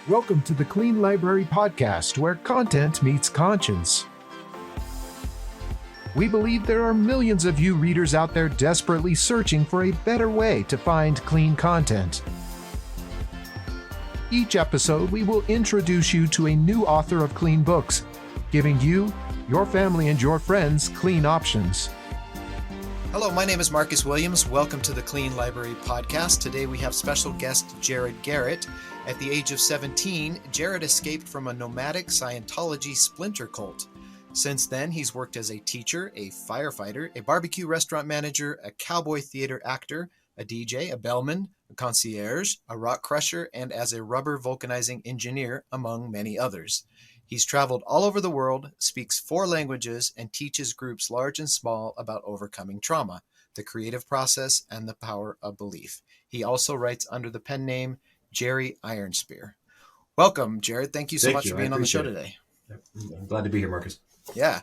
Welcome to the Clean Library Podcast, where content meets conscience. We believe there are millions of you readers out there desperately searching for a better way to find clean content. Each episode, we will introduce you to a new author of clean books, giving you, your family, and your friends clean options. Hello, my name is Marcus Williams. Welcome to the Clean Library Podcast. Today we have special guest Garrett. At the age of 17, Garrett escaped from a nomadic Scientology splinter cult. Since then, he's worked as a teacher, a firefighter, a barbecue restaurant manager, a cowboy theater actor, a DJ, a bellman, a concierge, a rock crusher, and as a rubber vulcanizing engineer, among many others. He's traveled all over the world, speaks 4 languages, and teaches groups large and small about overcoming trauma, the creative process, and the power of belief. He also writes under the pen name Jerry Ironspear. Welcome, Jared. Thank you so much for being on the show today. I'm glad to be here, Marcus. Yeah.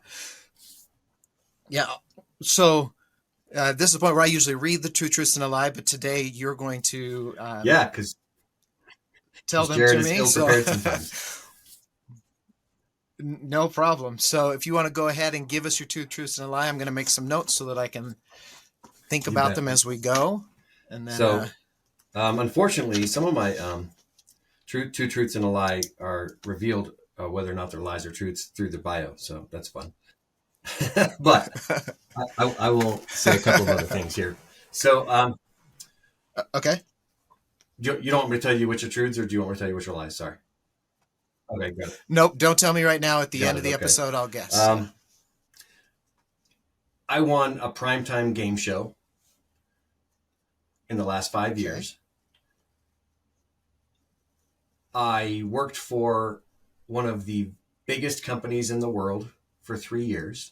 So this is the point where I usually read the Two Truths and a Lie, but today you're going to because tell them Jared to me. Is ill-prepared sometimes. No problem. So if you want to go ahead and give us your 2 truths and a lie, I'm going to make some notes so that I can think about them as we go. And then, unfortunately, some of my two truths and a lie are revealed whether or not they're lies or truths through the bio. So that's fun. But I will say a couple of other things here. So, okay. You don't want me to tell you which are truths, or do you want me to tell you which are lies? Sorry. Okay, good. Nope, don't tell me right now. At the end of the episode, I'll guess. I won a primetime game show in the last 5 years. I worked for one of the biggest companies in the world for 3 years.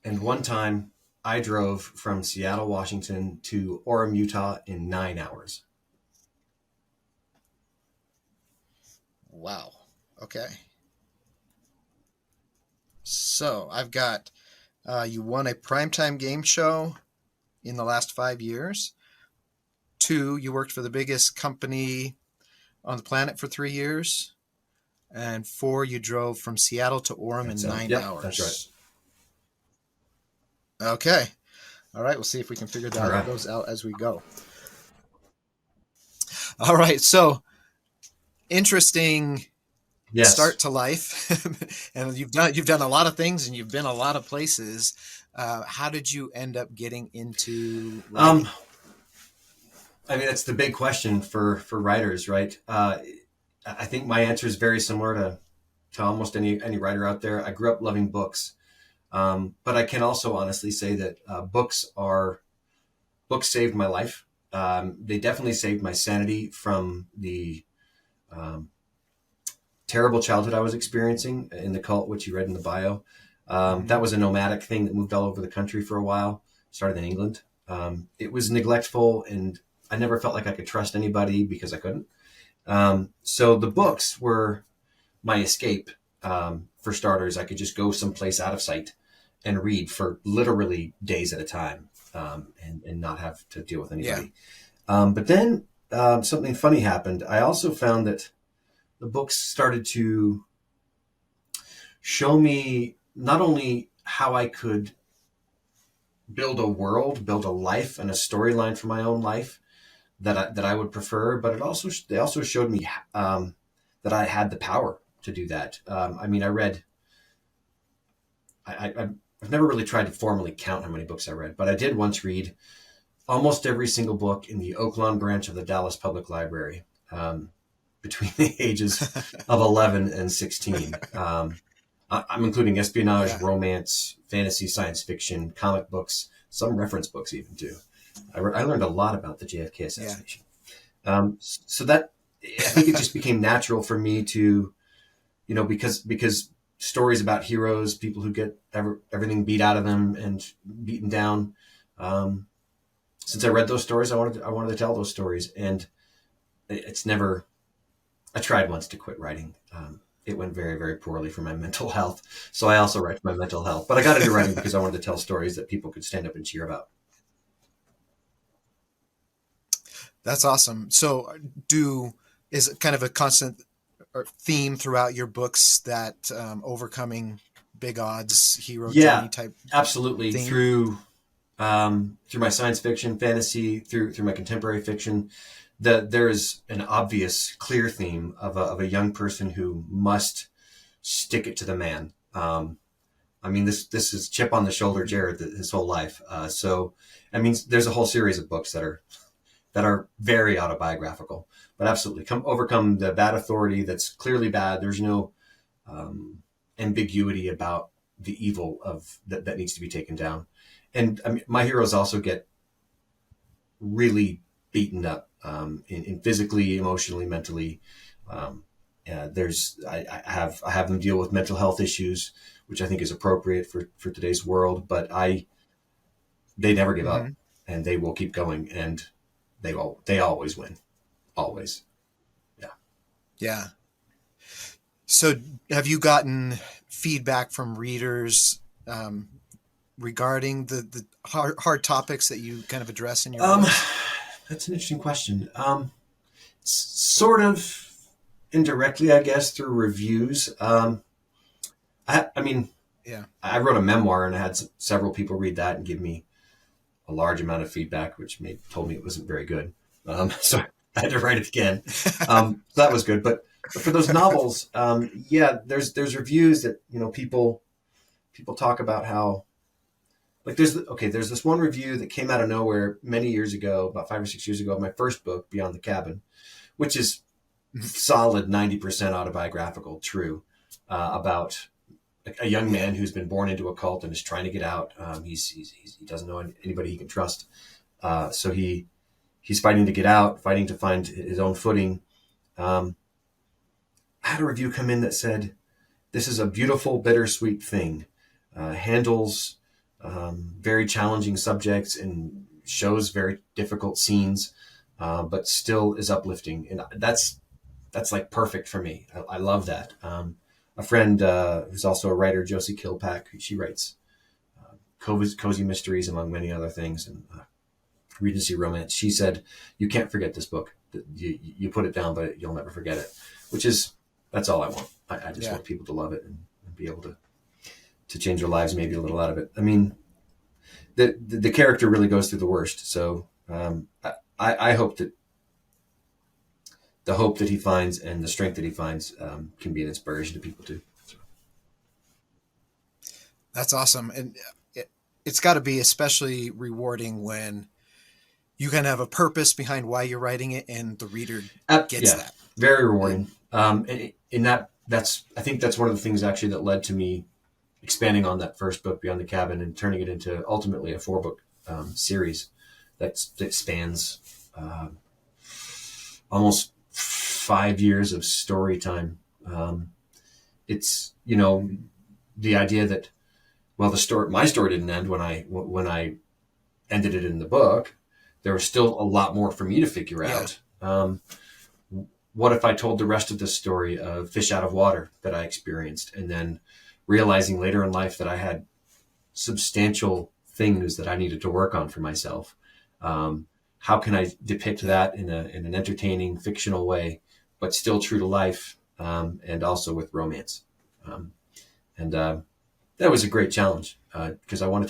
And one time, I drove from Seattle, Washington to Orem, Utah in 9 hours. Wow. Okay. So I've got you won a primetime game show in the last 5 years. 2, you worked for the biggest company on the planet for 3 years. And 4, you drove from Seattle to Orem in 9 hours. That's right. Okay. All right. We'll see if we can figure those out as we go. All right. So interesting start to life. And you've done a lot of things and you've been a lot of places. How did you end up getting into writing? I mean, that's the big question for writers, right? I think my answer is very similar to almost any writer out there. I grew up loving books. But I can also honestly say that books saved my life. They definitely saved my sanity from the terrible childhood I was experiencing in the cult, which you read in the bio. That was a nomadic thing that moved all over the country for a while. Started in England. It was neglectful, and I never felt like I could trust anybody because I couldn't. So the books were my escape. For starters, I could just go someplace out of sight and read for literally days at a time, and not have to deal with anybody. But then something funny happened. I also found that the books started to show me not only how I could build a world, build a life, and a storyline for my own life that I would prefer, but they also showed me that I had the power to do that. I mean, I've never really tried to formally count how many books I read, but I did once read almost every single book in the Oaklawn branch of the Dallas Public Library between the ages of 11 and 16. I'm including espionage, romance, fantasy, science fiction, comic books, some reference books even too. I learned a lot about the JFK assassination. So that, I think it just became natural for me to, because stories about heroes, people who get everything beat out of them and beaten down. Since I read those stories, I wanted to tell those stories, and it's never. I tried once to quit writing. It went very, very poorly for my mental health. So I also write for my mental health, but I got into writing because I wanted to tell stories that people could stand up and cheer about. That's awesome. So, is it kind of a constant theme throughout your books that overcoming big odds, hero Yeah, journey type absolutely. theme? Through my science fiction, fantasy, through my contemporary fiction, there is an obvious, clear theme of a young person who must stick it to the man. I mean, this is chip on the shoulder, Mhm. Jared, his whole life. So, I mean, there's a whole series of books that are very autobiographical, but absolutely overcome the bad authority that's clearly bad. There's no ambiguity about the evil of that needs to be taken down. And I mean, my heroes also get really beaten up in physically, emotionally, mentally. Um, I have them deal with mental health issues, which I think is appropriate for today's world. But they never give up, Mhm. and they will keep going, and they always win, always. Yeah. Yeah. So, have you gotten feedback from readers regarding the hard topics that you kind of address in your Um, books? that's an interesting question. Sort of indirectly, I guess, through reviews. I mean, Yeah. I wrote a memoir and I had several people read that and give me a large amount of feedback, which told me it wasn't very good. So I had to write it again. So that was good. But for those novels, yeah, there's reviews that people talk about how like there's this one review that came out of nowhere many years ago, about 5 or 6 years ago, of my first book, Beyond the Cabin, which is solid 90% autobiographical, true, about a young Yeah. man who's been born into a cult and is trying to get out. He doesn't know anybody he can trust, so he's fighting to get out, fighting to find his own footing. Um, I had a review come in that said, "This is a beautiful, bittersweet thing. Handles very challenging subjects and shows very difficult scenes, but still is uplifting." And that's like perfect for me. I love that. A friend who's also a writer, Josie Kilpack, she writes cozy mysteries among many other things and Regency romance. She said, "You can't forget this book. You put it down, but you'll never forget it." Which is that's all I want. I just Yeah. want people to love it and be able to change their lives, maybe a little out of it. I mean, the character really goes through the worst. So I hope that the hope that he finds and the strength that he finds can be an inspiration to people too. So, That's awesome. And it's got to be especially rewarding when you can have a purpose behind why you're writing it and the reader gets yeah, that. very And rewarding. And in that's I think that's one of the things actually that led to me expanding on that first book, Beyond the Cabin, and turning it into ultimately a 4 book series that spans almost 5 years of story time. It's the idea that well, my story didn't end when I ended it in the book. There was still a lot more for me to figure yeah. out. What if I told the rest of the story of fish out of water that I experienced, and then realizing later in life that I had substantial things that I needed to work on for myself? How can I depict Yeah. that in an entertaining, fictional way, but still true to life, and also with romance? Um, and That was a great challenge because I want to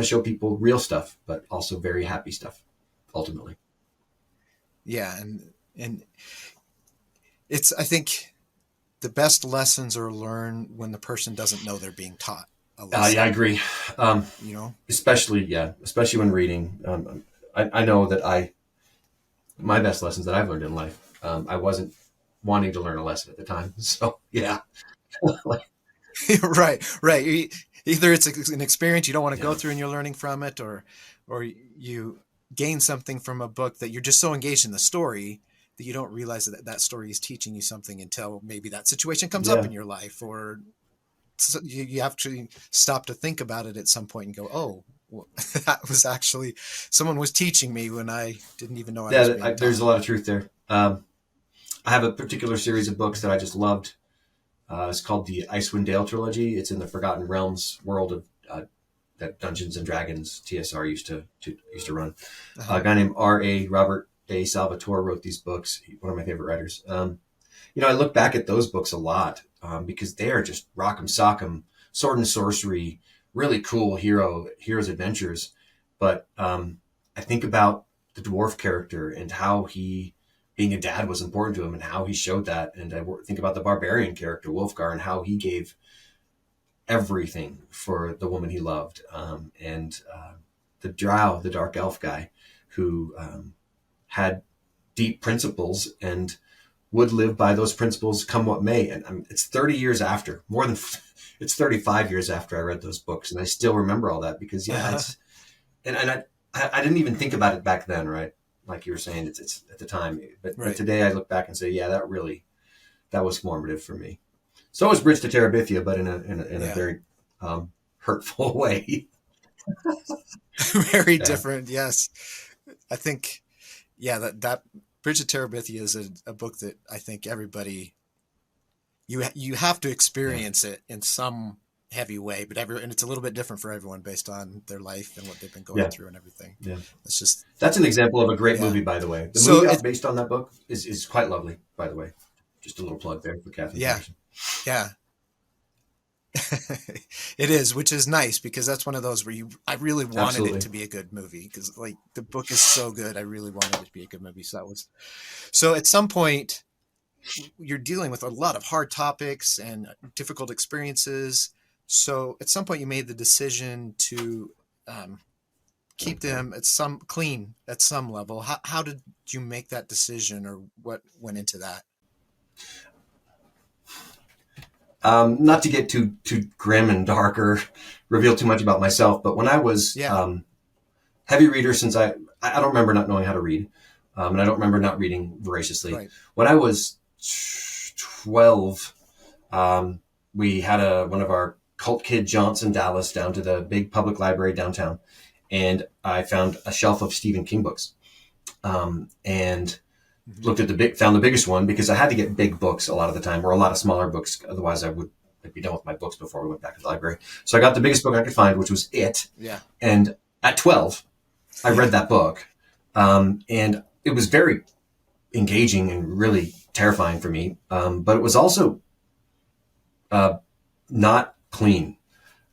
show people real stuff, but also very happy stuff, ultimately. Yeah. And it's, I think the best lessons are learned when the person doesn't know they're being taught a Yeah, I lesson, agree. Um, you know? especially when reading. I know that my best lessons that I've learned in life, I wasn't wanting to learn a lesson at the time. So yeah, Right. Right. Either it's an experience you don't want to go yeah, through and you're learning from it, or you gain something from a book that you're just so engaged in the story that you don't realize that that story is teaching you something until maybe that situation comes up yeah, in your life, or you have to stop to think about it at some point and go, oh, well, that was actually someone was teaching me when I didn't even know I was yeah. being There's taught. a lot of truth there. I have a particular series of books that I just loved. It's called the Icewind Dale trilogy. It's in the Forgotten Realms world of that Dungeons and Dragons TSR used to run. Uh-huh. A guy named Robert A. Salvatore wrote these books. One of my favorite writers. I look back at those books a lot because they are just rock'em sock'em, sword and sorcery, really cool heroes adventures. But I think about the dwarf character and how being a dad was important to him and how he showed that. And I think about the barbarian character, Wolfgar, and how he gave everything for the woman he loved. And the Drow, the dark elf guy, who had deep principles and would live by those principles come what may. And it's 30 years after, it's 35 years after I read those books. And I still remember all that because, I didn't even think about it back then, right? Like you were saying, it's at the time. But today I look back and say, yeah, that was formative for me. So was Bridge to Terabithia, but in a very hurtful way. Very different, yes. I think, that Bridge to Terabithia is a book that I think everybody, you have to experience it in some heavy way, but and it's a little bit different for everyone based on their life and what they've been going through and everything. Yeah, that's an example of a great movie, by the way. The movie based on that book is quite lovely, by the way. Just a little plug there for Kathy. Yeah. It is, which is nice because that's one of those where I really wanted it to be a good movie because like the book is so good. I really wanted it to be a good movie. So at some point you're dealing with a lot of hard topics and difficult experiences. So at some point you made the decision to keep them clean at some level. How did you make that decision, or what went into that? Not to get too grim and dark or reveal too much about myself, but when I was heavy reader, since I don't remember not knowing how to read, and I don't remember not reading voraciously. Right. When I was 12, we had one of our cult kid jaunts in Dallas down to the big public library downtown, and I found a shelf of Stephen King books, and looked at found the biggest one because I had to get big books a lot of the time, or a lot of smaller books. Otherwise I'd be done with my books before we went back to the library. So I got the biggest book I could find, which was It. Yeah. And at 12, I read that book. And it was very engaging and really terrifying for me. But it was also, not clean.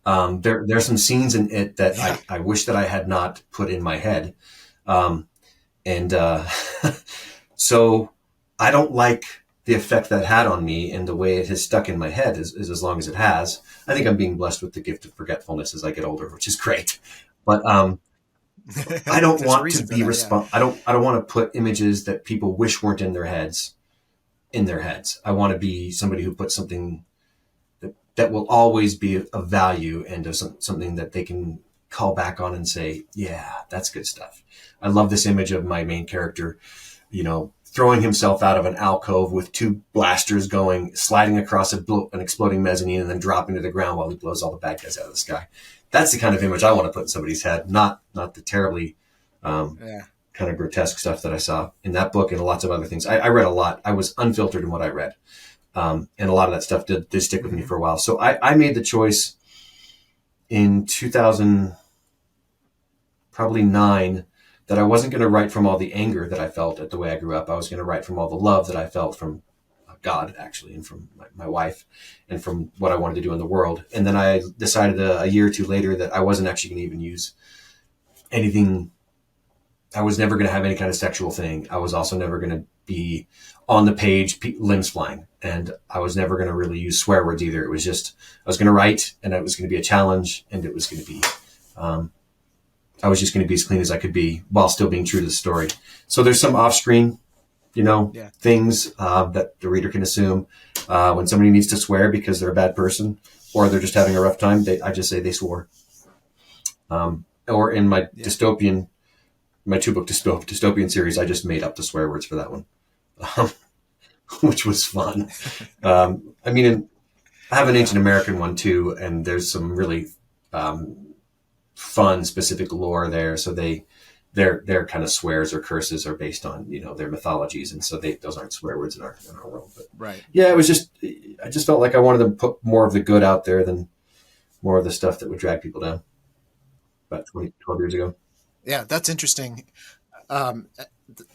There's some scenes in it that I wish that I had not put in my head. So I don't like the effect that had on me, and the way it has stuck in my head is as long as it has. I think I'm being blessed with the gift of forgetfulness as I get older, which is great. But I don't want to be I don't want to put images that people wish weren't in their heads. I want to be somebody who puts something that will always be of value and of something that they can call back on and say, yeah, that's good stuff. I love this image of my main character, throwing himself out of an alcove with two blasters going, sliding across an exploding mezzanine, and then dropping to the ground while he blows all the bad guys out of the sky. That's the kind of image I want to put in somebody's head, not the terribly kind of grotesque stuff that I saw in that book and lots of other things. I read a lot. I was unfiltered in what I read. And a lot of that stuff did stick with me for a while. So I made the choice in 2009 that I wasn't going to write from all the anger that I felt at the way I grew up. I was going to write from all the love that I felt from God, actually, and from my wife, and from what I wanted to do in the world. And then I decided a year or two later that I wasn't actually going to even use anything. I was never going to have any kind of sexual thing. I was also never going to be on the page, limbs flying. And I was never going to really use swear words either. It was just, I was going to write, and it was going to be a challenge, and it was going to be, I was just going to be as clean as I could be while still being true to the story. So there's some off-screen, things that the reader can assume when somebody needs to swear because they're a bad person or they're just having a rough time. I just say they swore. Or in my dystopian, my 2-book dystopian series, I just made up the swear words for that one, which was fun. I have an Ancient American one too, and there's some really fun specific lore there. So their kind of swears or curses are based on their mythologies, and so those aren't swear words in our world. But right, yeah, it was I just felt like I wanted to put more of the good out there than more of the stuff that would drag people down. about 12 years ago. Yeah, that's interesting. Um,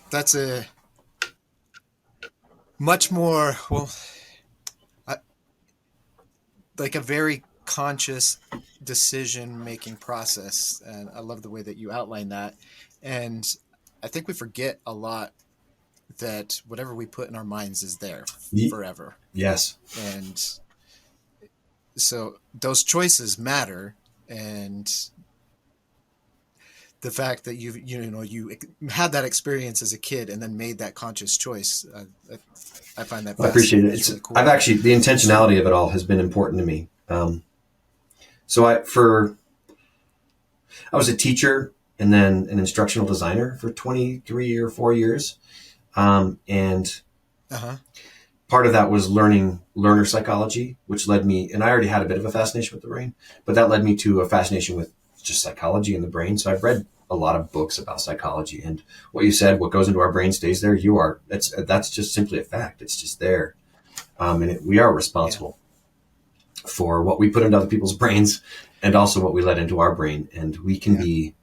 that's a much more, well, I, like a very conscious decision making process. And I love the way that you outline that. And I think we forget a lot that whatever we put in our minds is there forever. Yes. And so those choices matter. And the fact that you had that experience as a kid and then made that conscious choice, I find that I appreciate it. It's really cool. I've actually, the intentionality of it all has been important to me. So I was a teacher and then an instructional designer for 23 or 4 years. And part of that was learning learner psychology, which led me, and I already had a bit of a fascination with the brain, but that led me to a fascination with just psychology and the brain. So I've read a lot of books about psychology, and what you said, what goes into our brain stays there. That's just simply a fact. It's just there. We are responsible for what we put into other people's brains and also what we let into our brain. And we can be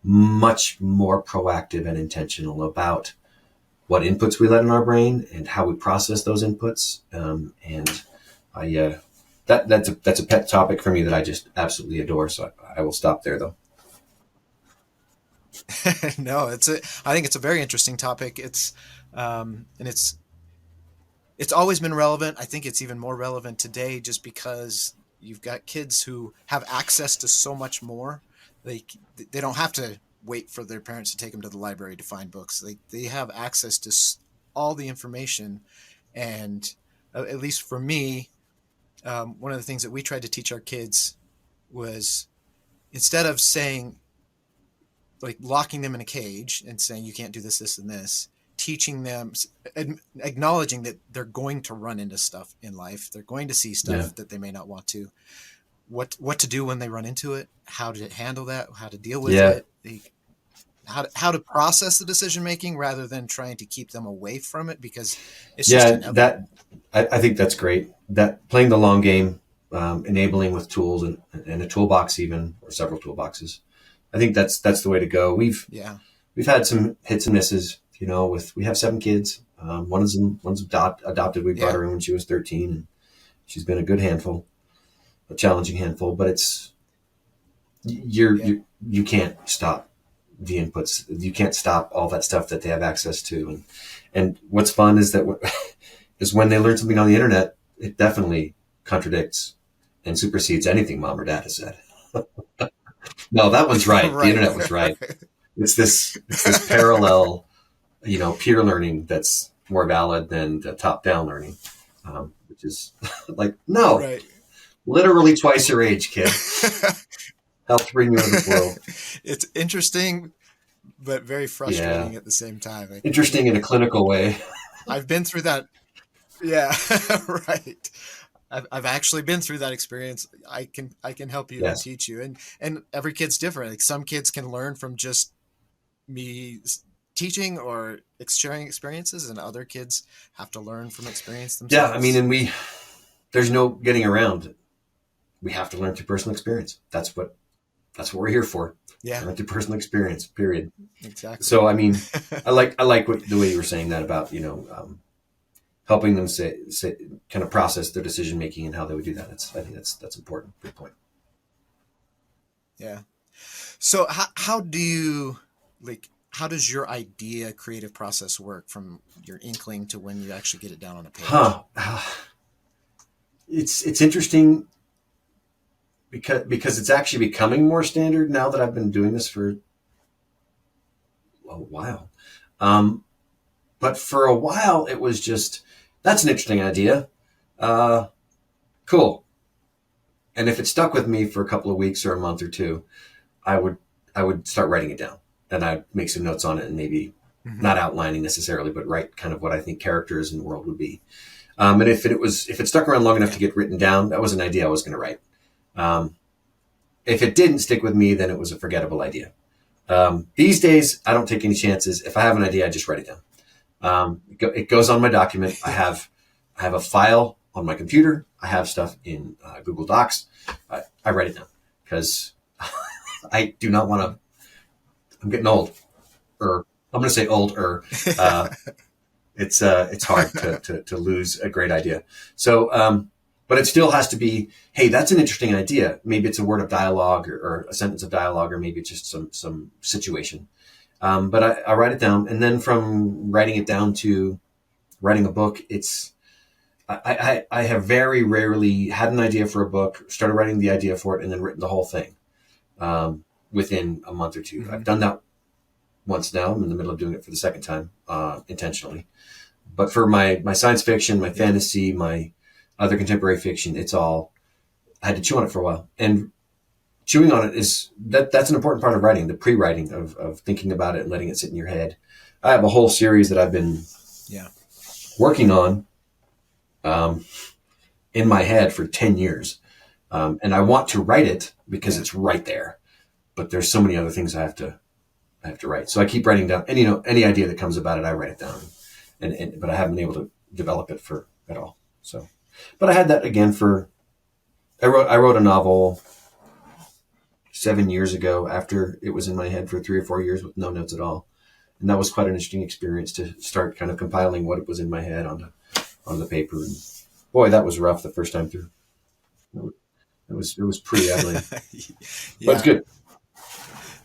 much more proactive and intentional about what inputs we let in our brain and how we process those inputs. That's a pet topic for me that I just absolutely adore. So I will stop there though. No, I think it's a very interesting topic. And it's always been relevant. I think it's even more relevant today just because you've got kids who have access to so much more. They don't have to wait for their parents to take them to the library to find books. They have access to all the information. And at least for me, one of the things that we tried to teach our kids was, instead of saying, like, locking them in a cage and saying you can't do this, this, and this, teaching them, acknowledging that they're going to run into stuff in life. They're going to see stuff that they may not want to. What to do when they run into it, how to handle that, how to deal with it, how to process the decision making rather than trying to keep them away from it, because it's just inevitable. I think that's great. That playing the long game, enabling with tools and a toolbox, even, or several toolboxes. I think that's the way to go. We've had some hits and misses. We have 7 kids. One's adopted. We brought her in when she was 13, and she's been a good handful, a challenging handful. But you can't stop the inputs. You can't stop all that stuff that they have access to. And what's fun is that is when they learn something on the internet, it definitely contradicts and supersedes anything mom or dad has said. No, that one's right. The internet was right. It's this parallel, peer learning that's more valid than the top-down learning, which is like, no, literally twice your age, kid. Helped bring you into the world. It's interesting, but very frustrating at the same time. Interesting in a clinical way. I've been through that. Yeah, right. I've actually been through that experience. I can help you and teach you, and every kid's different. Like, some kids can learn from just me teaching or sharing experiences, and other kids have to learn from experience themselves. Yeah, I mean, there's no getting around it. We have to learn through personal experience. That's what we're here for. Yeah, learn through personal experience. Period. Exactly. So I mean, I like the way you were saying that about helping them say kind of process their decision making and how they would do that. I think that's important. Good point. Yeah. So how does your idea creative process work from your inkling to when you actually get it down on a page? It's interesting because it's actually becoming more standard now that I've been doing this for a while. But for a while it was just, that's an interesting idea. Cool. And if it stuck with me for a couple of weeks or a month or two, I would start writing it down, and I'd make some notes on it, and maybe not outlining necessarily, but write kind of what I think characters in the world would be. And if it stuck around long enough to get written down, that was an idea I was going to write. If it didn't stick with me, then it was a forgettable idea. These days, I don't take any chances. If I have an idea, I just write it down. It goes on my document. I have a file on my computer. I have stuff in Google Docs. I write it down because I do not want to. I'm getting old, or I'm going to say old, or it's hard to lose a great idea. So, but it still has to be, hey, that's an interesting idea. Maybe it's a word of dialogue or a sentence of dialogue, or maybe it's just some situation. But I write it down, and then from writing it down to writing a book, I have very rarely had an idea for a book, started writing the idea for it, and then written the whole thing within a month or two. Mm-hmm. I've done that once now. I'm in the middle of doing it for the second time intentionally. But for my science fiction, my fantasy, my other contemporary fiction, it's all, I had to chew on it for a while. And chewing on it that's an important part of writing, the pre-writing of thinking about it and letting it sit in your head. I have a whole series that I've been working on in my head for 10 years. And I want to write it because it's right there. But there's so many other things I have to write. So I keep writing down, and any idea that comes about it, I write it down. But I haven't been able to develop it at all. So, but I had that again I wrote a novel 7 years ago after it was in my head for 3 or 4 years with no notes at all. And that was quite an interesting experience to start kind of compiling what was in my head on the paper. And boy, that was rough the first time through. It was pretty ugly, but it's good.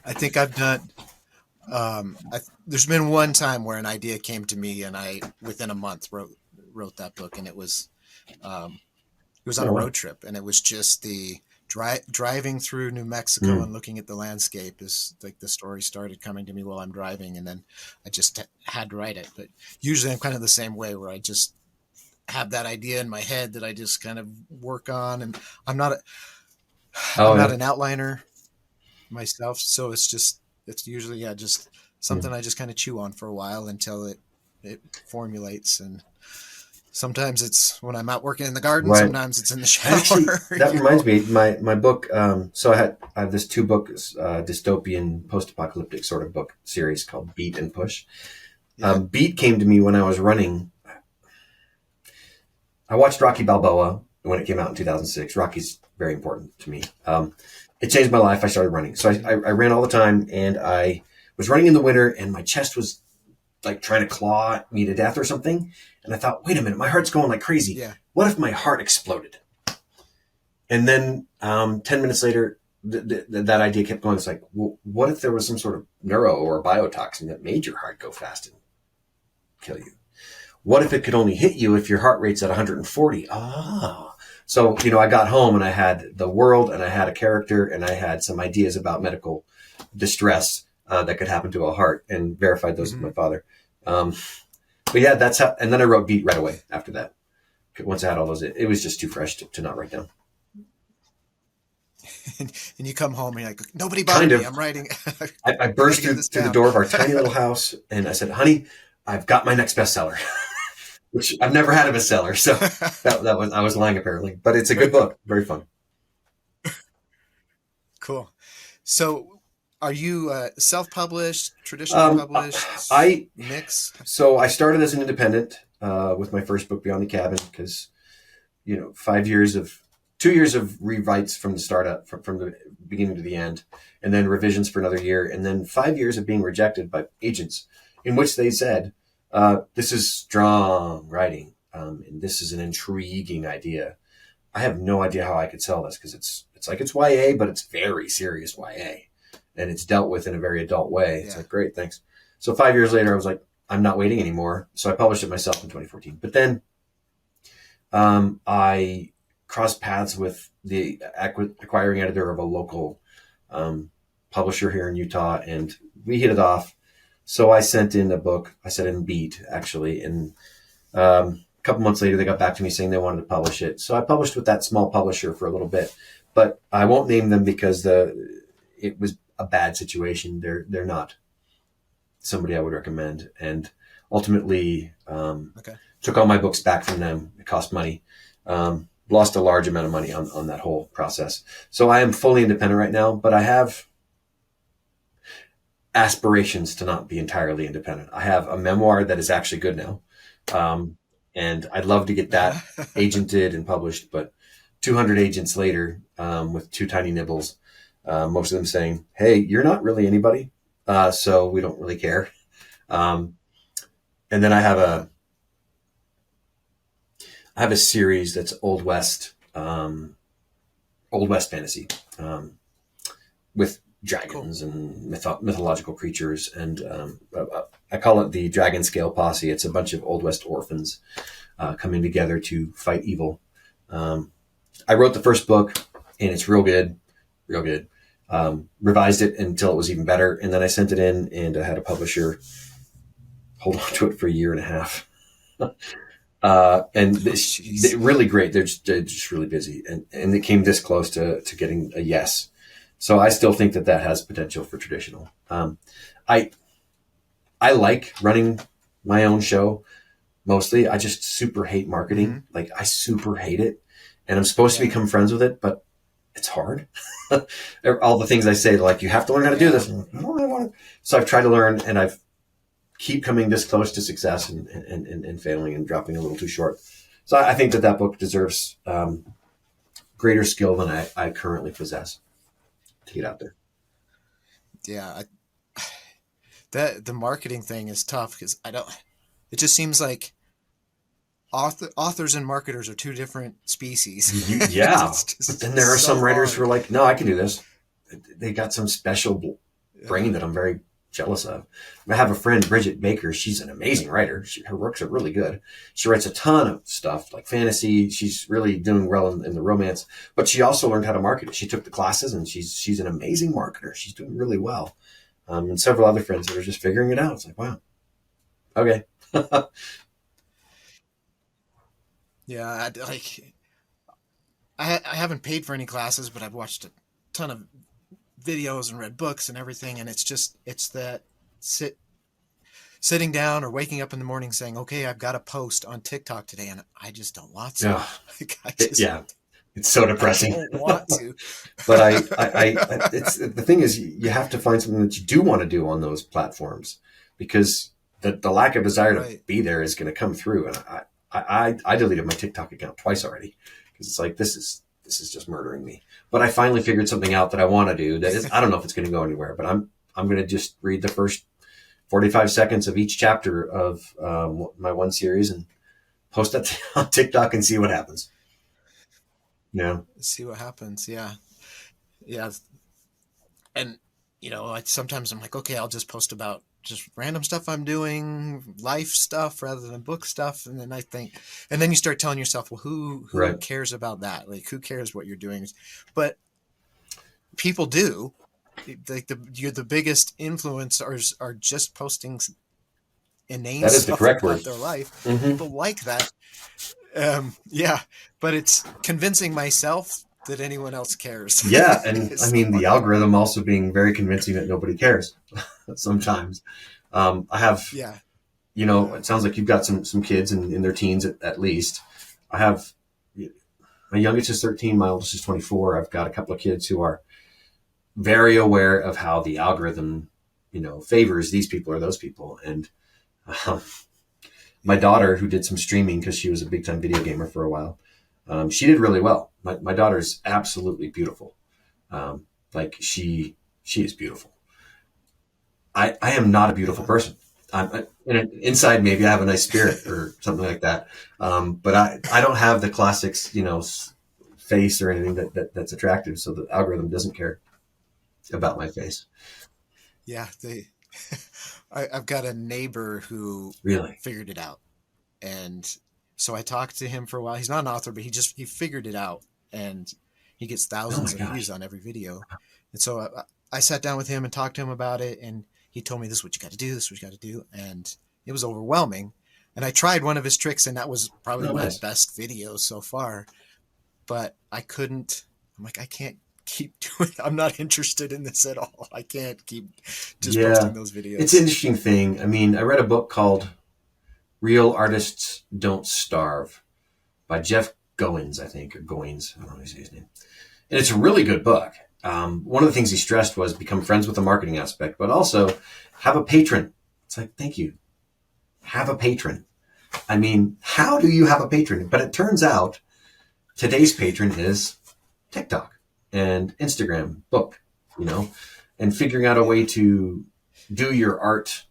I think I've done. There's been one time where an idea came to me, and I within a month wrote that book, and it was on a road trip, and it was just the driving through New Mexico and looking at the landscape is like the story started coming to me while I'm driving, and then I just had to write it. But usually I'm kind of the same way, where I just have that idea in my head that I just kind of work on, and I'm not an outliner myself, so it's usually just something I just kind of chew on for a while until it formulates. And sometimes it's when I'm out working in the garden, right. Sometimes it's in the shower. Actually, that reminds me, my book. So I have this 2-book dystopian post-apocalyptic sort of book series called Beat and Push. Beat came to me when I was running. I watched Rocky Balboa when it came out in 2006. Rocky's very important to me. It changed my life. I started running. So I ran all the time, and I was running in the winter, and my chest was like trying to claw me to death or something. And I thought, wait a minute, my heart's going like crazy. Yeah. What if my heart exploded? And then 10 minutes later, that idea kept going. It's like, well, what if there was some sort of neuro or biotoxin that made your heart go fast and kill you? What if it could only hit you if your heart rate's at 140? So, I got home and I had the world, and I had a character, and I had some ideas about medical distress that could happen to a heart, and verified those with my father. But yeah, that's how, and then I wrote Beat right away after that. Once I had all those, it was just too fresh to not write down. And you come home and you're like, nobody bothered me. I'm writing. I burst through the door of our tiny little house, and I said, honey, I've got my next bestseller. Which I've never had a bestseller, so I was lying apparently, but it's a good book, very fun. Cool. So, are you self-published, traditionally published, mix? So I started as an independent with my first book, Beyond the Cabin, because 2 years of rewrites from the startup, from the beginning to the end, and then revisions for another year, and then 5 years of being rejected by agents, in which they said, this is strong writing, and this is an intriguing idea. I have no idea how I could sell this, because it's like it's YA, but it's very serious YA, and it's dealt with in a very adult way. It's like, great, thanks. So 5 years later, I was like, I'm not waiting anymore. So I published it myself in 2014. But then I crossed paths with the acquiring editor of a local publisher here in Utah, and we hit it off. So I sent in a book. I sent in Beat, actually, and a couple months later, they got back to me saying they wanted to publish it. So I published with that small publisher for a little bit, but I won't name them because it was a bad situation. They're not somebody I would recommend, and ultimately took all my books back from them. It cost money. Lost a large amount of money on that whole process. So I am fully independent right now, but I have aspirations to not be entirely independent. I have a memoir that is actually good now. And I'd love to get that agented and published, but 200 agents later, with 2 tiny nibbles, Most of them saying, "Hey, you're not really anybody, so we don't really care." Um, and then I have a series that's Old West fantasy, with Cool. dragons and mythological creatures, and I call it the Dragon Scale Posse. It's a bunch of Old West orphans coming together to fight evil. I wrote the first book, and it's real good, real good. Revised it until it was even better, and then I sent it in, and I had a publisher hold on to it for a year and a half. And they're really great. They're just really busy, and it came this close to getting a yes. So I still think that has potential for traditional. I I like running my own show mostly. I just super hate marketing. Mm-hmm. Like I super hate it, and I'm supposed to become friends with it, but it's hard. All the things I say, like you have to learn how to do this. I don't really want to. So I've tried to learn, and I've keep coming this close to success and failing and dropping a little too short. So I think that book deserves greater skill than I currently possess to get out there. Yeah, the marketing thing is tough because I don't. It just seems like authors and marketers are two different species. Yeah, It's but just then there are so some writers who hard. are like, no, I can do this. They got some special Yeah. brain that I'm very jealous of. I have a friend, Bridget Baker. She's an amazing writer. Her works are really good. She writes a ton of stuff like fantasy. She's really doing well in the romance, but she also learned how to market it. She took the classes, and she's an amazing marketer. She's doing really well. And several other friends that are just figuring it out. It's like, wow, okay. Yeah, I haven't paid for any classes, but I've watched a ton of videos and read books and everything, and it's that sit sitting down or waking up in the morning saying, "Okay, I've got to post on TikTok today," and I just don't want to. Yeah, Like yeah, it's so I depressing. don't want to. But it's the thing is, you have to find something that you do want to do on those platforms, because the lack of desire to Right. be there is going to come through. And I deleted my TikTok account twice already, because it's like this is just murdering me. But I finally figured something out that I want to do. That is, I don't know if it's going to go anywhere, but I'm going to just read the first 45 seconds of each chapter of my one series and post that on TikTok and see what happens. Yeah, See what happens. Yeah, yeah, and sometimes I'm like, okay, I'll just post about just random stuff I'm doing, life stuff rather than book stuff, and then I think, and then you start telling yourself, well, who right. cares about that? Like, who cares what you're doing? But people do. Like you're the biggest influencers are just posting inane That is the stuff correct word. about their life. Hmm. People like that. Yeah, but it's convincing myself that anyone else cares. Yeah, and I It's the mean the hard part. algorithm also being very convincing that nobody cares sometimes. I have, Yeah, it sounds like you've got some kids in their teens at least. I have, my youngest is 13, my oldest is 24. I've got a couple of kids who are very aware of how the algorithm, favors these people or those people. And um, my yeah, daughter, who did some streaming because she was a big time video gamer for a while, she did really well. My daughter's absolutely beautiful. Like she is beautiful. I am not a beautiful yeah, person. Inside, maybe I have a nice spirit or something like that. But I don't have the classics, face or anything that's attractive. So the algorithm doesn't care about my face. yeah. I've got a neighbor who Really? figured it out, and so I talked to him for a while. He's not an author, but he figured it out, and he gets Oh my thousands of views gosh. on every video. And so I sat down with him and talked to him about it, and he told me, "This is what you got to do. This is what you got to do," and it was overwhelming. And I tried one of his tricks, and that was probably Oh, one of the nice. best videos so far. But I couldn't. I'm like, I can't keep doing. I'm not interested in this at all. I can't keep just Yeah. posting those It's an videos. interesting thing. I mean, I read a book called Real Artists Don't Starve by Jeff Goins, I think, or Goins. I don't know how to say his name. And it's a really good book. One of the things he stressed was become friends with the marketing aspect, but also have a patron. It's like, thank you. Have a patron. I mean, how do you have a patron? But it turns out today's patron is TikTok and Instagram, book. you know, and figuring out a way to do your art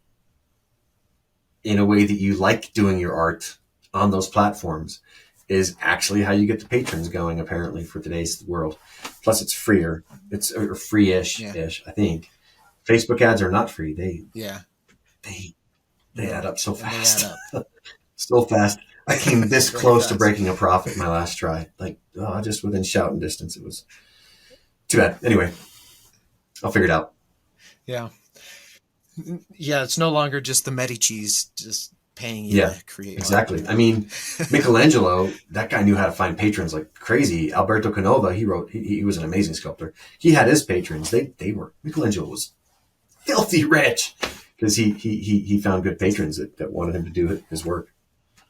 in a way that you like doing your art on those platforms is actually how you get the patrons going, apparently, for today's world. Plus, it's freer. It's free-ish, I think. Facebook ads are not free. They add up so fast. So fast. I came this close to breaking a profit my last try. Like, just within shouting distance. It was too bad. Anyway, I'll figure it out. Yeah. Yeah, it's no longer just the Medici's just paying you to create. Exactly. Art. I mean, Michelangelo, that guy knew how to find patrons like crazy. Alberto Canova, he was an amazing sculptor. He had his patrons. Michelangelo was filthy rich because he found good patrons that wanted him to do his work.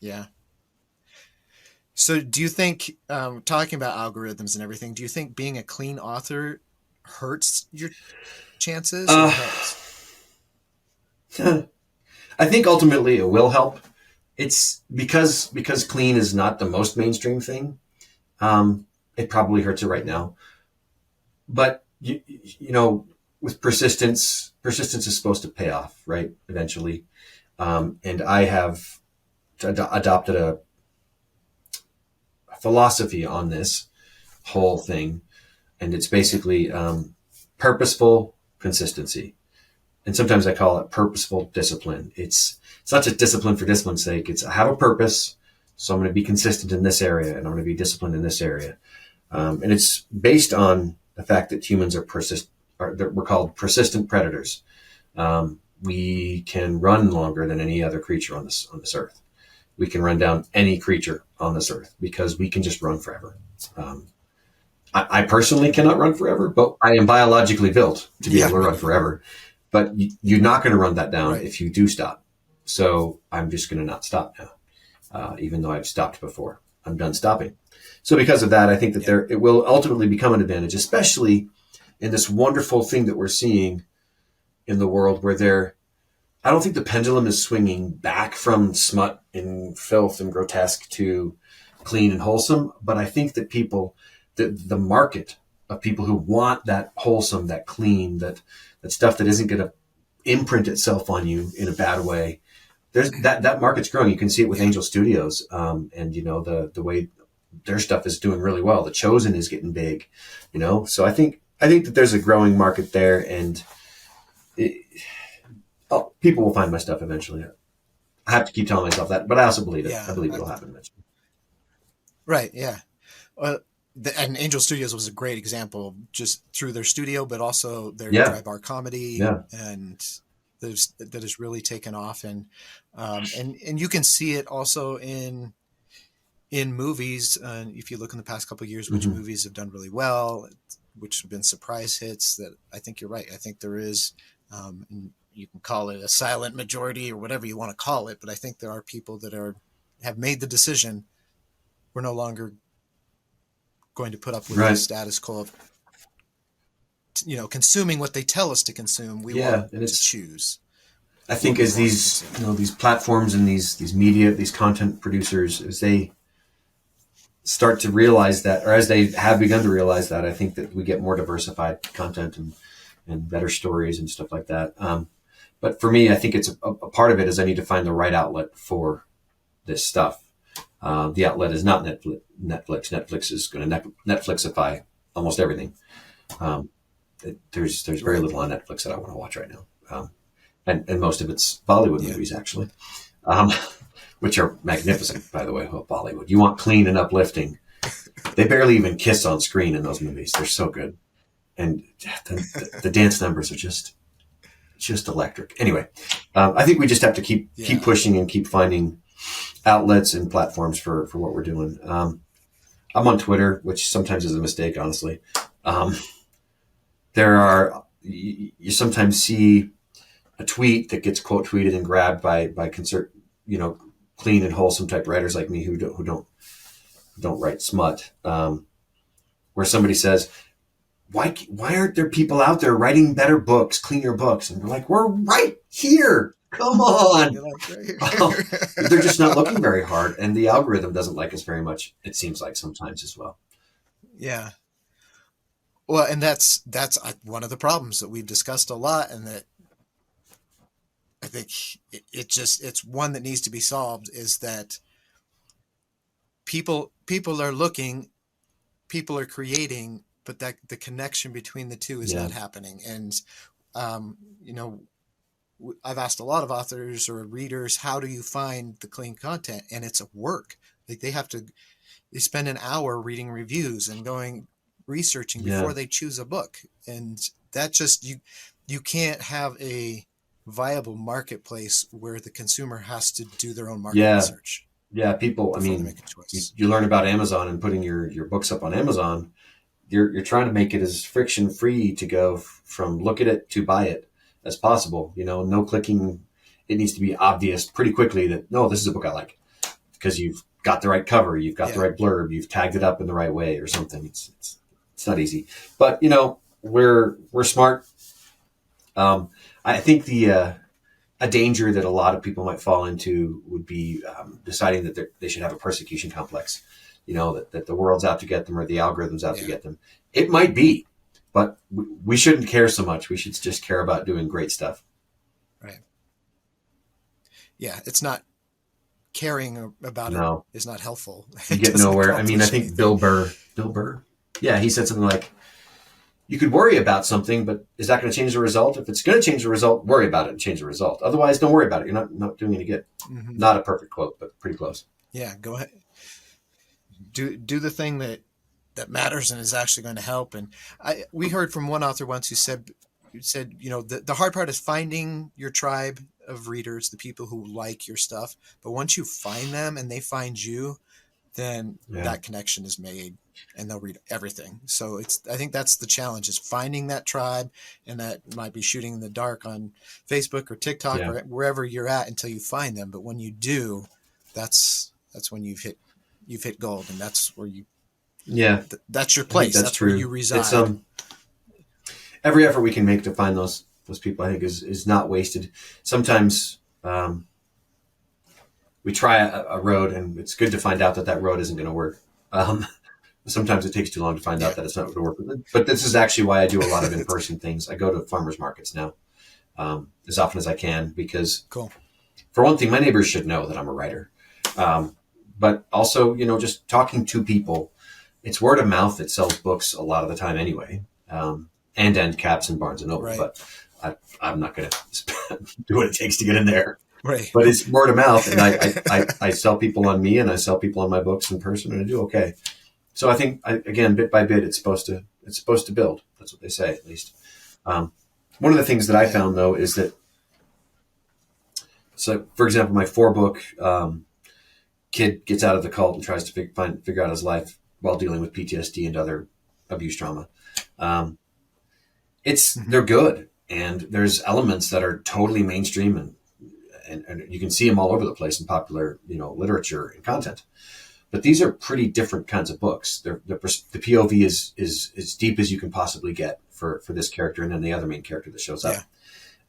Yeah. So do you think, talking about algorithms and everything, do you think being a clean author hurts your chances? Or helps? I think ultimately it will help. It's because clean is not the most mainstream thing. It probably hurts it right now. But you know, with persistence is supposed to pay off, right? Eventually. And I have adopted a philosophy on this whole thing, and it's basically purposeful consistency. And sometimes I call it purposeful discipline. It's not just discipline for discipline's sake. It's, I have a purpose, so I'm going to be consistent in this area, and I'm going to be disciplined in this area. And it's based on the fact that humans we're called persistent predators. We can run longer than any other creature on this earth. We can run down any creature on this earth because we can just run forever. I personally cannot run forever, but I am biologically built to be able to run forever. But you're not going to run that down if you do stop. So I'm just going to not stop now, even though I've stopped before. I'm done stopping. So because of that, I think that it will ultimately become an advantage, especially in this wonderful thing that we're seeing in the world where I don't think the pendulum is swinging back from smut and filth and grotesque to clean and wholesome. But I think that the market of people who want that wholesome, that clean, that stuff that isn't going to imprint itself on you in a bad way. There's that market's growing. You can see it with Angel Studios. And you know, the way their stuff is doing really well. The Chosen is getting big, you know? So I think that there's a growing market there, and people will find my stuff eventually. I have to keep telling myself that, but I also believe it. I believe it'll happen eventually. Right. Yeah. And Angel Studios was a great example, just through their studio, but also their dry bar comedy, and that has really taken off. And you can see it also in movies. If you look in the past couple of years, which movies have done really well, which have been surprise hits, that I think you're right. I think there is, you can call it a silent majority or whatever you want to call it, but I think there are people that have made the decision. We're no longer going to put up with the status quo of, consuming what they tell us to consume. We want to choose. I think as these platforms and these media, these content producers, as they start to realize that, or as they have begun to realize that, I think that we get more diversified content and better stories and stuff like that. But for me, I think it's a part of it is I need to find the right outlet for this stuff. The outlet is not Netflix. Netflix is going to Netflixify almost everything. There's very little on Netflix that I want to watch right now. And most of it's Bollywood movies, actually, which are magnificent, by the way. Oh, Bollywood. You want clean and uplifting. They barely even kiss on screen in those movies. They're so good. And the dance numbers are just electric. Anyway, I think we just have to keep pushing and keep finding outlets and platforms for what we're doing. I'm on Twitter, which sometimes is a mistake, honestly. You sometimes see a tweet that gets quote tweeted and grabbed by clean and wholesome type writers like me who don't write smut, where somebody says, why aren't there people out there writing better books, cleaner books? And we're like, we're right here. Come on. They're just not looking very hard. And the algorithm doesn't like us very much, it seems like sometimes as well. Yeah. Well, and that's one of the problems that we've discussed a lot, and that I think it's one that needs to be solved, is that people are looking, people are creating, but that the connection between the two is Yeah. not happening. And you know, I've asked a lot of authors or readers, how do you find the clean content? And it's a work. Like they spend an hour reading reviews and going researching Yeah. before they choose a book. And that just, you can't have a viable marketplace where the consumer has to do their own market Yeah. research Yeah. People, I before they mean, make a choice. you learn about Amazon and putting your books up on Amazon. You're trying to make it as friction free to go from look at it to buy it as possible. You know, no clicking. It needs to be obvious pretty quickly that, no, this is a book I like, because you've got the right cover, you've got the right blurb, you've tagged it up in the right way or something. It's not easy, but you know, we're smart. I think a danger that a lot of people might fall into would be deciding that they should have a persecution complex. You know, that the world's out to get them, or the algorithm's out to get them. It might be, but we shouldn't care so much. We should just care about doing great stuff. Right. Yeah. It's not caring about it is not helpful. You get nowhere. I mean, I think Bill Burr. Yeah. He said something like, you could worry about something, but is that going to change the result? If it's going to change the result, worry about it and change the result. Otherwise, don't worry about it. You're not doing any good. Mm-hmm. Not a perfect quote, but pretty close. Yeah. Go ahead. Do the thing that matters and is actually going to help. And we heard from one author once who said, you know, the hard part is finding your tribe of readers, the people who like your stuff. But once you find them and they find you, then that connection is made and they'll read everything. So I think that's the challenge, is finding that tribe, and that might be shooting in the dark on Facebook or TikTok or wherever you're at until you find them. But when you do, that's when you've hit gold, and that's where you, that's your place. That's true. Where you reside. It's, every effort we can make to find those people, I think, is not wasted. Sometimes we try a road, and it's good to find out that road isn't going to work. Sometimes it takes too long to find out that it's not going to work. But this is actually why I do a lot of in-person things. I go to farmers markets now as often as I can, because for one thing, my neighbors should know that I'm a writer. But also, you know, just talking to people, it's word of mouth that sells books a lot of the time anyway, and end caps and Barnes and Noble. Right. But I'm not going to do what it takes to get in there. Right. But it's word of mouth, and I sell people on me, and I sell people on my books in person, and I do okay. So I think, again, bit by bit, it's supposed to build. That's what they say, at least. One of the things that I found, though, is that, so for example, my 4-book kid gets out of the cult and tries to figure out his life while dealing with PTSD and other abuse trauma. They're good, and there's elements that are totally mainstream, and you can see them all over the place in popular, you know, literature and content. But these are pretty different kinds of books. The POV is as deep as you can possibly get for this character, and then the other main character that shows up.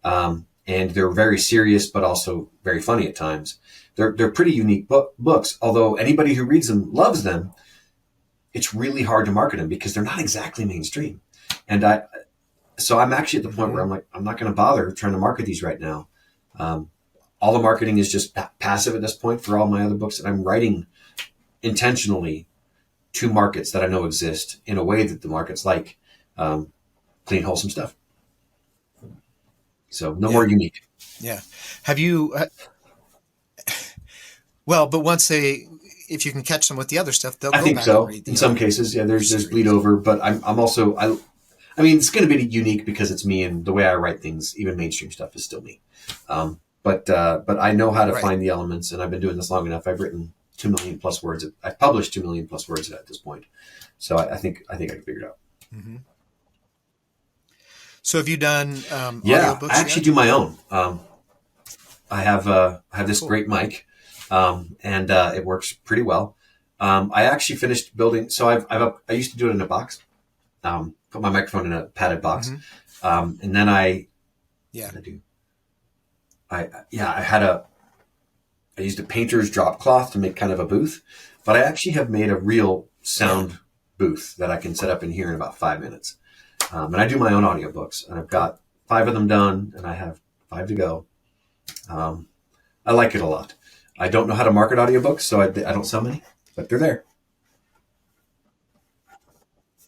And they're very serious, but also very funny at times. They're pretty unique books. Although anybody who reads them loves them, it's really hard to market them because they're not exactly mainstream. And so I'm actually at the point where I'm like, I'm not going to bother trying to market these right now. All the marketing is just passive at this point for all my other books that I'm writing intentionally to markets that I know exist in a way that the markets like, clean, wholesome stuff. So no more unique. Yeah. Have you, well, but once if you can catch them with the other stuff, they'll go back. I think so. In some cases, there's bleed over, but I'm also, I mean, it's going to be unique because it's me, and the way I write things, even mainstream stuff, is still me. But I know how to find the elements, and I've been doing this long enough. I've written 2 million plus words. I've published 2 million plus words at this point. So I think I can figure it out. Mm-hmm. So have you done audiobooks I actually do my own. I have this great mic, and it works pretty well. I actually finished building. So I used to do it in a box. Put my microphone in a padded box, and then I used a painter's drop cloth to make kind of a booth, but I actually have made a real sound booth that I can set up in here in about 5 minutes. And I do my own audiobooks, and I've got 5 of them done, and I have 5 to go. I like it a lot. I don't know how to market audiobooks, so I don't sell many, but they're there.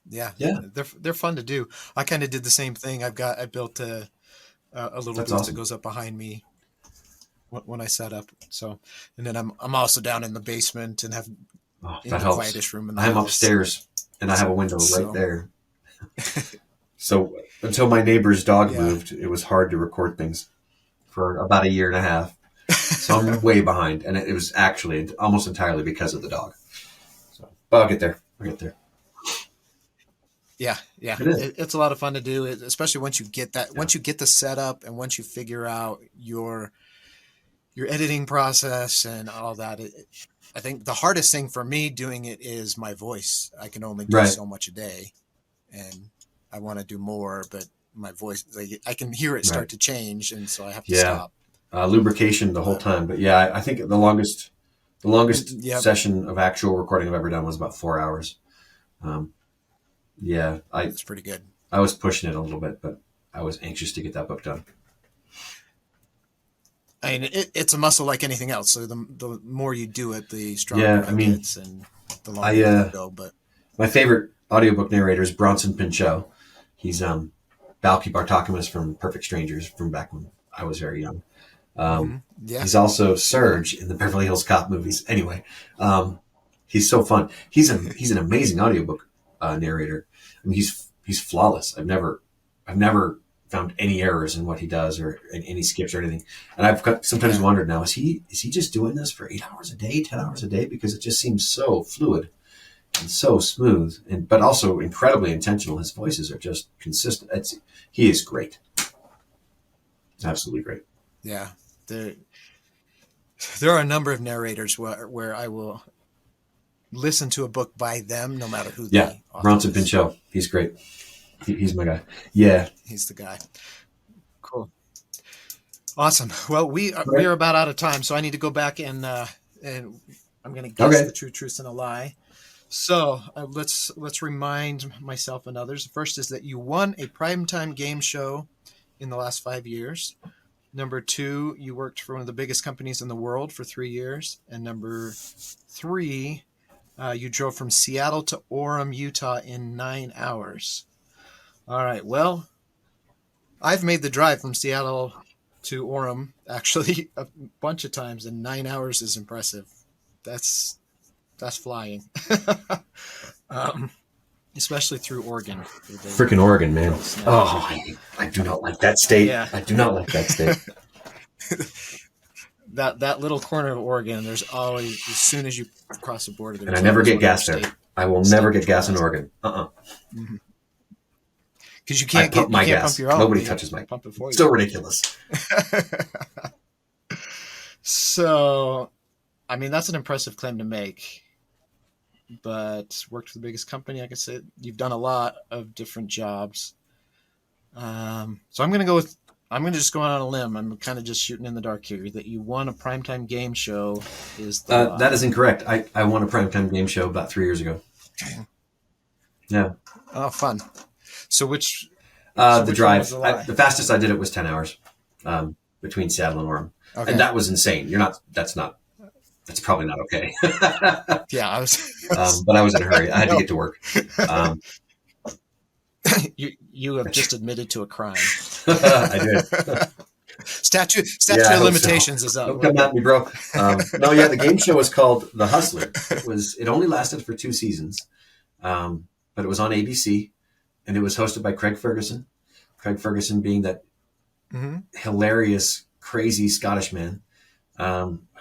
Yeah, Yeah, they're fun to do. I kind of did the same thing. I built a little that's booth that awesome. goes up behind me when I set up. So, and then I'm also down in the basement and have Oh, in that the helps. quietest room in the I'm house. upstairs, and I have a window right So there. So until my neighbor's dog yeah, moved, it was hard to record things for about a year and a half. So I'm way behind, and it was actually almost entirely because of the dog. So, but I'll get there. I'll get there. yeah. It is. It's a lot of fun to do, especially once you get Yeah. once you get the setup and once you figure out your editing process and all that. I think the hardest thing for me doing it is my voice. I can only do Right. so much a day, and I want to do more, but my voice, like, I can hear it Right. start to change, and so I have to Yeah. stop. Lubrication the whole But time. But yeah, I think the longest yep, session of actual recording I've ever done was about 4 hours. Um, yeah, that's pretty good. I was pushing it a little bit, but I was anxious to get that book done. I mean, it's a muscle like anything else. So the more you do it, the stronger Yeah, I it mean, gets, and the longer I you let it go. But my favorite audiobook narrator is Bronson Pinchot. He's Balky Bartokomous from Perfect Strangers from back when I was very young. Um, yeah, he's also Serge in the Beverly Hills Cop movies. Anyway, he's so fun. He's an amazing audiobook narrator. I mean, he's flawless. I've never found any errors in what he does or in any skips or anything. And sometimes yeah, wondered now, is he just doing this for 8 hours a day, 10 hours a day? Because it just seems so fluid and so smooth, but also incredibly intentional. His voices are just consistent. He is great, absolutely great. yeah. There are a number of narrators where I will listen to a book by them, no matter who Yeah, the author Bronson is. Pinchot, he's great. He's my guy. Yeah, He's the guy. Cool. Awesome. Well, we right. are about out of time, so I need to go back and I'm going to guess Okay. the true truth and a lie. So let's remind myself and others. The first is that you won a primetime game show in the last 5 years. Number two, you worked for one of the biggest companies in the world for 3 years, and number three, you drove from Seattle to Orem, Utah, in 9 hours. All right. Well, I've made the drive from Seattle to Orem actually a bunch of times, and 9 hours is impressive. That's that's flying, um, especially through Oregon. Freaking Oregon, man. Real snow. Oh, I do not like that state. Yeah, I do not like that state. that little corner of Oregon. There's always, as soon as you cross the border, And I there's never always get one gas other there. I will never get gas in Oregon. because you I can't pump get you my can't gas. pump your own. Nobody They touches my. pump it for So you. ridiculous. So, I mean, that's an impressive claim to make. But worked for the biggest company. Like I said, you've done a lot of different jobs. So I'm going to go with. I'm going to just go out on a limb. I'm kind of just shooting in the dark here. That you won a primetime game show is the That lie. is incorrect. I won a primetime game show about 3 years ago. Yeah. Oh, fun. So which The which one was drive. the lie? The fastest I did it was 10 hours between Seattle and Orem. And Okay. that was insane. That's probably not okay. Yeah, I was. But I was in a hurry. I had to No, get to work. Um, you have just admitted to a crime. I did. Statute Yeah, I of hope limitations so. is up. Don't come at me, bro. No, yeah, the game show was called The Hustler. It only lasted for 2 seasons, but it was on ABC, and it was hosted by Craig Ferguson. Craig Ferguson being that Mm-hmm. hilarious, crazy Scottish man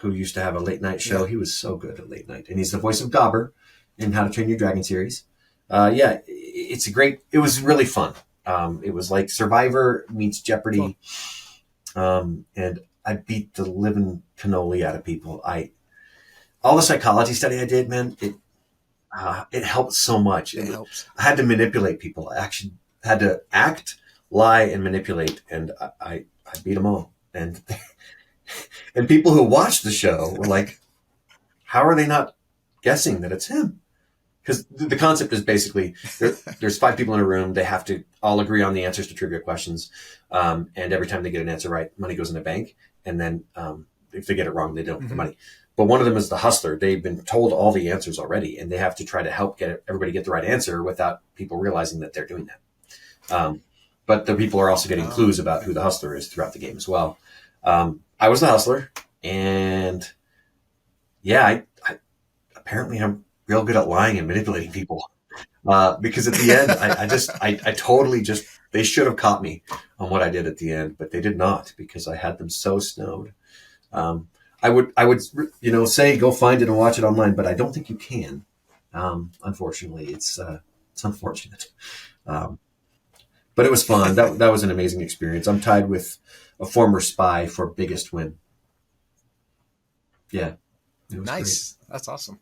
who used to have a late night show. Yeah. He was so good at late night, and he's the voice of Dauber in How to Train Your Dragon series. Yeah, it was really fun. It was like Survivor meets Jeopardy. And I beat the living cannoli out of people. All the psychology study I did, man, it helped so much. It helps. I had to manipulate people. I actually had to act, lie, and manipulate, and I beat them all. And and people who watched the show were like, "How are they not guessing that it's him?" because the concept is basically there's 5 people in a room. They have to all agree on the answers to trivia questions. And every time they get an answer right, money goes in the bank. And then if they get it wrong, they don't get the money. But one of them is the hustler. They've been told all the answers already, and they have to try to help everybody get the right answer without people realizing that they're doing that. But the people are also getting clues about who the hustler is throughout the game as well. I was the hustler, and yeah, I apparently I'm real good at lying and manipulating people. Because at the end, I totally just, they should have caught me on what I did at the end, but they did not, because I had them so snowed. I would, say go find it and watch it online, but I don't think you can. Unfortunately, it's unfortunate. But it was fun. That was an amazing experience. I'm tied with a former spy for biggest win. Yeah. It was Nice. Great. That's awesome.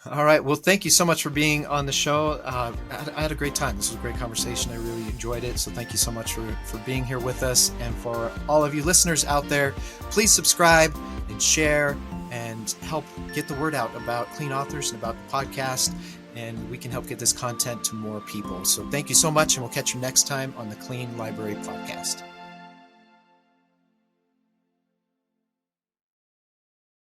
All right. Well, thank you so much for being on the show. I had a great time. This was a great conversation. I really enjoyed it. So thank you so much for being here with us. And for all of you listeners out there, please subscribe and share and help get the word out about Clean Authors and about the podcast. And we can help get this content to more people. So thank you so much. And we'll catch you next time on the Clean Library Podcast.